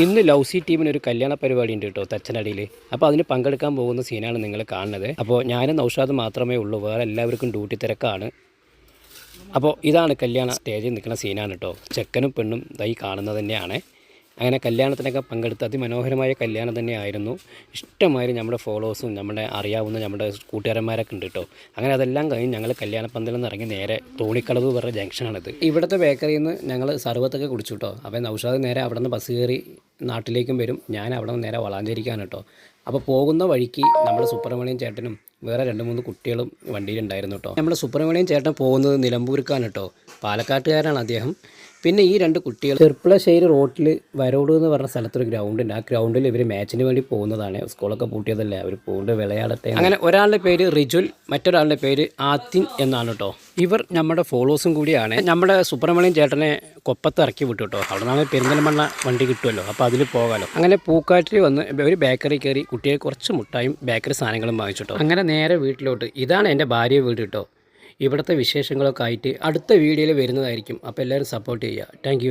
ഇന്ന് ലൗസി ടീമിന് ഒരു കല്യാണ പരിപാടി ഉണ്ട് കേട്ടോ തച്ചനടിയിൽ. അപ്പോൾ അതിന് പങ്കെടുക്കാൻ പോകുന്ന സീനാണ് നിങ്ങൾ കാണുന്നത്. അപ്പോൾ ഞാനും നൗഷാദ് മാത്രമേ ഉള്ളൂ, വേറെ എല്ലാവർക്കും ഡ്യൂട്ടി തിരക്കാണ്. അപ്പോൾ ഇതാണ് കല്യാണ സ്റ്റേജിൽ നിൽക്കുന്ന സീനാണ് കേട്ടോ. ചെക്കനും പെണ്ണും ഇതായി കാണുന്നത് തന്നെയാണ്. അങ്ങനെ കല്യാണത്തിനൊക്കെ പങ്കെടുത്ത് അതിമനോഹരമായ കല്യാണം തന്നെയായിരുന്നു. ഇഷ്ടമാതിരി നമ്മുടെ ഫോളോവേഴ്സും നമ്മുടെ അറിയാവുന്ന നമ്മുടെ കൂട്ടുകാരന്മാരൊക്കെ ഉണ്ട് കേട്ടോ. അങ്ങനെ അതെല്ലാം കഴിഞ്ഞ് ഞങ്ങൾ കല്യാണപ്പന്തലിൽ നിന്ന് ഇറങ്ങി നേരെ തോണിക്കളവ് പറഞ്ഞ ജംഗ്ഷനാണിത്. ഇവിടുത്തെ ബേക്കറിയിൽ നിന്ന് ഞങ്ങൾ സർവത്തൊക്കെ കുടിച്ചു കേട്ടോ. അപ്പോൾ നൗഷാദ് നേരെ അവിടെ നിന്ന് ബസ് കയറി നാട്ടിലേക്കും വരും, ഞാൻ അവിടെ നിന്ന് നേരെ വളാഞ്ചേരിക്കാണ് കേട്ടോ. അപ്പോൾ പോകുന്ന വഴിക്ക് നമ്മുടെ സുബ്രഹ്മണ്യം ചേട്ടനും വേറെ 2-3 കുട്ടികളും വണ്ടിയിലുണ്ടായിരുന്നു കേട്ടോ. നമ്മുടെ സുബ്രഹ്മണ്യം ചേട്ടൻ പോകുന്നത് നിലമ്പൂർക്കാണ് കേട്ടോ. പാലക്കാട്ടുകാരാണ് അദ്ദേഹം. പിന്നെ ഈ 2 കുട്ടികൾ ചെർപ്പളശ്ശേരി റോട്ടിൽ വരോട് എന്ന് പറഞ്ഞ സ്ഥലത്തൊരു ഗ്രൗണ്ടുണ്ട്. ആ ഗ്രൗണ്ടിൽ ഇവർ മാച്ചിന് വേണ്ടി പോകുന്നതാണ്. സ്കൂളൊക്കെ പൂട്ടിയതല്ലേ, അവർ പോകുന്നത് വിളയാടട്ടെ. അങ്ങനെ ഒരാളുടെ പേര് റിജുൽ, മറ്റൊരാളുടെ പേര് ആത്തിൻ എന്നാണ് കേട്ടോ. ഇവർ നമ്മുടെ ഫോളോവേഴ്സും കൂടിയാണ്. നമ്മുടെ സുബ്രഹ്മണ്യം ചേട്ടനെ കൊപ്പത്ത് ഇറക്കി വിട്ടു കേട്ടോ. അവിടെ നിന്നാണ് പെരിന്തൽമണ്ണ വണ്ടി കിട്ടുമല്ലോ, അപ്പോൾ അതിൽ പോകാമല്ലോ. അങ്ങനെ പൂക്കാറ്റിൽ വന്ന് ഒരു ബേക്കറി കയറി കുട്ടിയെ കുറച്ച് മുട്ടായും ബേക്കറി സാധനങ്ങളും വാങ്ങിച്ചിട്ടോ. അങ്ങനെ നേരെ വീട്ടിലോട്ട്. ഇതാണ് എൻ്റെ ഭാര്യ വീട് കേട്ടോ. ഇവിടുത്തെ വിശേഷങ്ങളൊക്കെ ആയിട്ട് അടുത്ത വീഡിയോയിൽ വരുന്നതായിരിക്കും. അപ്പോൾ എല്ലാവരും സപ്പോർട്ട് ചെയ്യുക. Thank you.